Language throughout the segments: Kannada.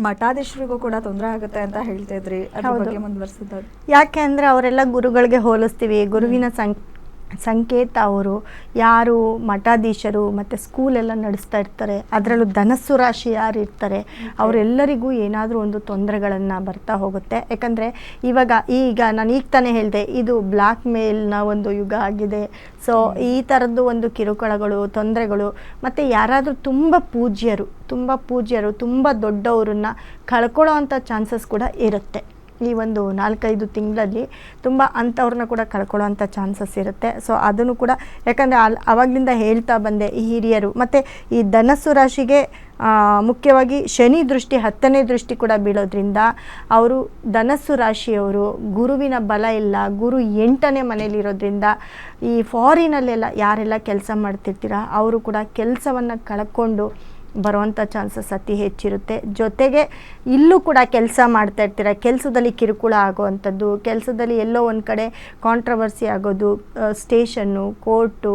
ಮಠಾಧೀಶರಿಗೂ ಕೂಡ ತೊಂದರೆ ಆಗುತ್ತೆ ಅಂತ ಹೇಳ್ತಾ ಇದ್ರಿ, ಅದ್ರ ಬಗ್ಗೆ ಮುಂದುವರಿಸಿದಾಗ. ಯಾಕೆ ಅಂದರೆ ಅವರೆಲ್ಲ ಗುರುಗಳಿಗೆ ಹೋಲಿಸ್ತೀವಿ, ಗುರುವಿನ ಸಂಕೇತ ಅವರು. ಯಾರು ಮಠಾಧೀಶರು ಮತ್ತು ಸ್ಕೂಲೆಲ್ಲ ನಡೆಸ್ತಾ ಇರ್ತಾರೆ, ಅದರಲ್ಲೂ ಧನಸ್ಸು ರಾಶಿ ಯಾರು ಇರ್ತಾರೆ ಅವರೆಲ್ಲರಿಗೂ ಏನಾದರೂ ಒಂದು ತೊಂದರೆಗಳನ್ನು ಬರ್ತಾ ಹೋಗುತ್ತೆ. ಯಾಕಂದರೆ ಈಗ ನಾನು ಈಗ ತಾನೇ ಹೇಳಿದೆ, ಇದು ಬ್ಲ್ಯಾಕ್ ಮೇಲ್ನ ಒಂದು ಯುಗ ಆಗಿದೆ. ಸೊ ಈ ಥರದ್ದು ಒಂದು ಕಿರುಕುಳಗಳು, ತೊಂದರೆಗಳು, ಮತ್ತು ಯಾರಾದರೂ ತುಂಬ ಪೂಜ್ಯರು ತುಂಬ ದೊಡ್ಡವರನ್ನ ಕಳ್ಕೊಳ್ಳೋ ಅಂಥ ಚಾನ್ಸಸ್ ಕೂಡ ಇರುತ್ತೆ. ಈ ಒಂದು 4-5 ತಿಂಗಳಲ್ಲಿ ತುಂಬ ಅಂಥವ್ರನ್ನ ಕೂಡ ಕಳ್ಕೊಳ್ಳೋ ಅಂಥ ಚಾನ್ಸಸ್ ಇರುತ್ತೆ. ಸೊ ಅದನ್ನು ಕೂಡ ಯಾಕಂದರೆ ಆವಾಗಲಿಂದ ಹೇಳ್ತಾ ಬಂದೆ, ಈ ಹಿರಿಯರು ಮತ್ತು ಈ ಧನಸ್ಸು ರಾಶಿಗೆ ಮುಖ್ಯವಾಗಿ ಶನಿ ದೃಷ್ಟಿ 10ನೇ ದೃಷ್ಟಿ ಕೂಡ ಬೀಳೋದ್ರಿಂದ ಅವರು ಧನಸ್ಸು ರಾಶಿಯವರು ಗುರುವಿನ ಬಲ ಇಲ್ಲ, ಗುರು 8ನೇ ಮನೇಲಿರೋದ್ರಿಂದ ಈ ಫಾರಿನಲ್ಲೆಲ್ಲ ಯಾರೆಲ್ಲ ಕೆಲಸ ಮಾಡ್ತಿರ್ತೀರ ಅವರು ಕೂಡ ಕೆಲಸವನ್ನು ಕಳ್ಕೊಂಡು ಬರುವಂಥ ಚಾನ್ಸಸ್ ಅತಿ ಹೆಚ್ಚಿರುತ್ತೆ. ಜೊತೆಗೆ ಇಲ್ಲೂ ಕೂಡ ಕೆಲಸ ಮಾಡ್ತಾ ಇರ್ತೀರ, ಕೆಲಸದಲ್ಲಿ ಕಿರುಕುಳ ಆಗೋವಂಥದ್ದು, ಕೆಲಸದಲ್ಲಿ ಎಲ್ಲೋ ಒಂದು ಕಡೆ ಕಾಂಟ್ರವರ್ಸಿ ಆಗೋದು, ಸ್ಟೇಷನ್ನು, ಕೋರ್ಟು,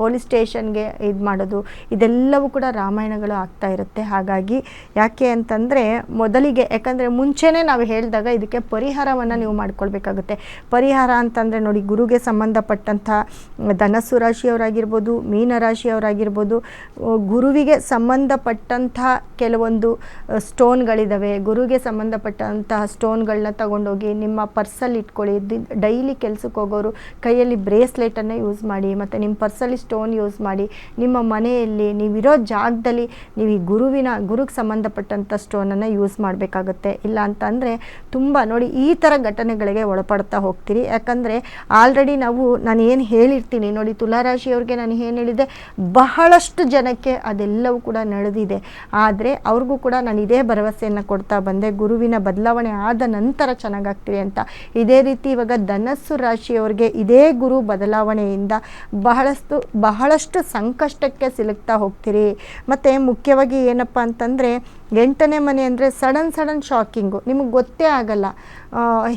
ಪೊಲೀಸ್ ಸ್ಟೇಷನ್ಗೆ ಇದು ಮಾಡೋದು, ಇದೆಲ್ಲವೂ ಕೂಡ ರಾಮಾಯಣಗಳು ಆಗ್ತಾ ಇರುತ್ತೆ. ಹಾಗಾಗಿ ಯಾಕೆ ಅಂತಂದರೆ ಮೊದಲಿಗೆ, ಯಾಕಂದರೆ ಮುಂಚೆನೇ ನಾವು ಹೇಳಿದಾಗ ಇದಕ್ಕೆ ಪರಿಹಾರವನ್ನು ನೀವು ಮಾಡ್ಕೊಳ್ಬೇಕಾಗುತ್ತೆ. ಪರಿಹಾರ ಅಂತಂದರೆ ನೋಡಿ, ಗುರುಗೆ ಸಂಬಂಧಪಟ್ಟಂಥ ಧನಸ್ಸು ರಾಶಿಯವರಾಗಿರ್ಬೋದು, ಮೀನರಾಶಿಯವರಾಗಿರ್ಬೋದು, ಗುರುವಿಗೆ ಸಂಬಂಧಪಟ್ಟಂತಹ ಕೆಲವೊಂದು ಸ್ಟೋನ್ಗಳಿದ್ದಾವೆ. ಗುರುಗೆ ಸಂಬಂಧಪಟ್ಟಂತಹ ಸ್ಟೋನ್ಗಳನ್ನ ತಗೊಂಡೋಗಿ ನಿಮ್ಮ ಪರ್ಸಲ್ಲಿ ಇಟ್ಕೊಳ್ಳಿ. ಡೈಲಿ ಕೆಲಸಕ್ಕೆ ಹೋಗೋರು ಕೈಯಲ್ಲಿ ಬ್ರೇಸ್ಲೆಟನ್ನು ಯೂಸ್ ಮಾಡಿ, ಮತ್ತು ನಿಮ್ಮ ಪರ್ಸಲ್ಲಿ ಸ್ಟೋನ್ ಯೂಸ್ ಮಾಡಿ. ನಿಮ್ಮ ಮನೆಯಲ್ಲಿ ನೀವಿರೋ ಜಾಗದಲ್ಲಿ ನೀವು ಈ ಗುರುಗೆ ಸಂಬಂಧಪಟ್ಟಂಥ ಸ್ಟೋನನ್ನು ಯೂಸ್ ಮಾಡಬೇಕಾಗುತ್ತೆ. ಇಲ್ಲ ಅಂತಂದರೆ ತುಂಬ ನೋಡಿ ಈ ಥರ ಘಟನೆಗಳಿಗೆ ಒಳಪಡ್ತಾ ಹೋಗ್ತೀರಿ. ಯಾಕಂದರೆ ಆಲ್ರೆಡಿ ನಾನು ಏನು ಹೇಳಿರ್ತೀನಿ ನೋಡಿ, ತುಲಾರಾಶಿಯವ್ರಿಗೆ ನಾನು ಏನು ಹೇಳಿದೆ, ಬಹಳಷ್ಟು ಜನಕ್ಕೆ ಅದೆಲ್ಲವೂ ಕೂಡ ನಡೆದಿದೆ. ಆದರೆ ಅವ್ರಿಗೂ ಕೂಡ ನಾನು ಇದೇ ಭರವಸೆಯನ್ನು ಕೊಡ್ತಾ ಬಂದೆ, ಗುರುವಿನ ಬದಲಾವಣೆ ಆದ ನಂತರ ಚೆನ್ನಾಗಾಗ್ತೀರಿ ಅಂತ. ಇದೇ ರೀತಿ ಇವಾಗ ಧನಸ್ಸು ರಾಶಿಯವರಿಗೆ ಇದೇ ಗುರು ಬದಲಾವಣೆಯಿಂದ ಬಹಳಷ್ಟು ಸಂಕಷ್ಟಕ್ಕೆ ಸಿಲುಕ್ತಾ ಹೋಗ್ತೀರಿ. ಮತ್ತು ಮುಖ್ಯವಾಗಿ ಏನಪ್ಪ ಅಂತಂದರೆ 8ನೇ ಮನೆ ಅಂದರೆ ಸಡನ್ ಶಾಕಿಂಗು, ನಿಮಗೆ ಗೊತ್ತೇ ಆಗಲ್ಲ.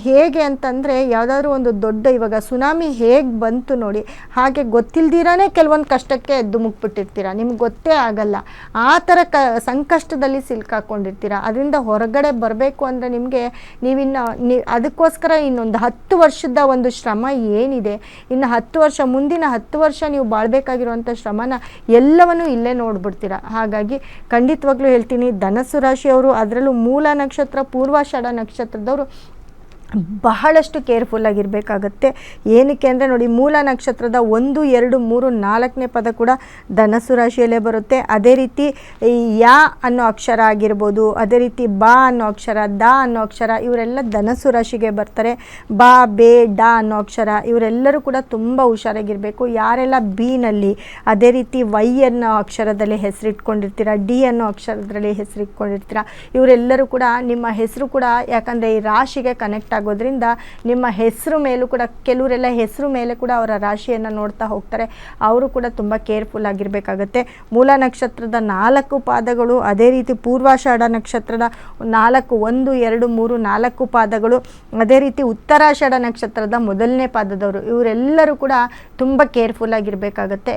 ಹೇಗೆ ಅಂತಂದರೆ ಯಾವುದಾದ್ರೂ ಒಂದು ದೊಡ್ಡ, ಇವಾಗ ಸುನಾಮಿ ಹೇಗೆ ಬಂತು ನೋಡಿ, ಹಾಗೆ ಗೊತ್ತಿಲ್ದಿರಾನೇ ಕೆಲವೊಂದು ಕಷ್ಟಕ್ಕೆ ಎದ್ದು ಮುಗ್ಬಿಟ್ಟಿರ್ತೀರ, ನಿಮ್ಗೆ ಗೊತ್ತೇ ಆಗಲ್ಲ. ಆ ಥರ ಸಂಕಷ್ಟದಲ್ಲಿ ಸಿಲ್ಕಾಕೊಂಡಿರ್ತೀರ. ಅದರಿಂದ ಹೊರಗಡೆ ಬರಬೇಕು ಅಂದರೆ ನಿಮಗೆ ಅದಕ್ಕೋಸ್ಕರ ಇನ್ನೊಂದು 10 ವರ್ಷದ ಒಂದು ಶ್ರಮ ಏನಿದೆ, ಇನ್ನು 10 ವರ್ಷ, ಮುಂದಿನ 10 ವರ್ಷ ನೀವು ಬಾಳ್ಬೇಕಾಗಿರುವಂಥ ಶ್ರಮನ ಎಲ್ಲವನ್ನೂ ಇಲ್ಲೇ ನೋಡ್ಬಿಡ್ತೀರ. ಹಾಗಾಗಿ ಖಂಡಿತವಾಗ್ಲೂ ಹೇಳ್ತೀನಿ, ಧನಸ್ಸು ರಾಶಿಯವರು, ಅದರಲ್ಲೂ ಮೂಲ ನಕ್ಷತ್ರ, ಪೂರ್ವಾಷಾಢ ನಕ್ಷತ್ರದವರು ಬಹಳಷ್ಟು ಕೇರ್ಫುಲ್ಲಾಗಿರಬೇಕಾಗತ್ತೆ. ಏನಕ್ಕೆ ಅಂದರೆ ನೋಡಿ, ಮೂಲ ನಕ್ಷತ್ರದ 1, 2, 3, 4ನೇ ಪದ ಕೂಡ ಧನಸ್ಸು ರಾಶಿಯಲ್ಲೇ ಬರುತ್ತೆ. ಅದೇ ರೀತಿ ಯಾ ಅನ್ನೋ ಅಕ್ಷರ ಆಗಿರ್ಬೋದು, ಅದೇ ರೀತಿ ಬಾ ಅನ್ನೋ ಅಕ್ಷರ, ದ ಅನ್ನೋ ಅಕ್ಷರ, ಇವರೆಲ್ಲ ಧನಸ್ಸು ರಾಶಿಗೆ ಬರ್ತಾರೆ. ಬಾ, ಬೇ, ಡ ಅನ್ನೋ ಅಕ್ಷರ, ಇವರೆಲ್ಲರೂ ಕೂಡ ತುಂಬ ಹುಷಾರಾಗಿರಬೇಕು. ಯಾರೆಲ್ಲ ಬಿನಲ್ಲಿ, ಅದೇ ರೀತಿ ವೈ ಅನ್ನೋ ಅಕ್ಷರದಲ್ಲಿ ಹೆಸರಿಟ್ಕೊಂಡಿರ್ತೀರ, ಡಿ ಅನ್ನೋ ಅಕ್ಷರದಲ್ಲಿ ಹೆಸರಿಟ್ಕೊಂಡಿರ್ತೀರ, ಇವರೆಲ್ಲರೂ ಕೂಡ ನಿಮ್ಮ ಹೆಸರು ಕೂಡ, ಯಾಕಂದರೆ ಈ ರಾಶಿಗೆ ಕನೆಕ್ಟ್ ಆಗೋದ್ರಿಂದ ನಿಮ್ಮ ಹೆಸರು ಮೇಲೂ ಕೂಡ, ಕೆಲವರೆಲ್ಲ ಹೆಸರು ಮೇಲೆ ಕೂಡ ಅವರ ರಾಶಿಯನ್ನು ನೋಡ್ತಾ ಹೋಗ್ತಾರೆ. ಅವರು ಕೂಡ ತುಂಬ ಕೇರ್ಫುಲ್ ಆಗಿರಬೇಕಾಗತ್ತೆ. ಮೂಲ ನಕ್ಷತ್ರದ 4 ಪಾದಗಳು, ಅದೇ ರೀತಿ ಪೂರ್ವಾಷಾಢ ನಕ್ಷತ್ರದ 1, 2, 3, 4 ಪಾದಗಳು, ಅದೇ ರೀತಿ ಉತ್ತರಾಷಾಢ ನಕ್ಷತ್ರದ 1ನೇ ಪಾದದವರು, ಇವರೆಲ್ಲರೂ ಕೂಡ ತುಂಬ ಕೇರ್ಫುಲ್ ಆಗಿರಬೇಕಾಗತ್ತೆ.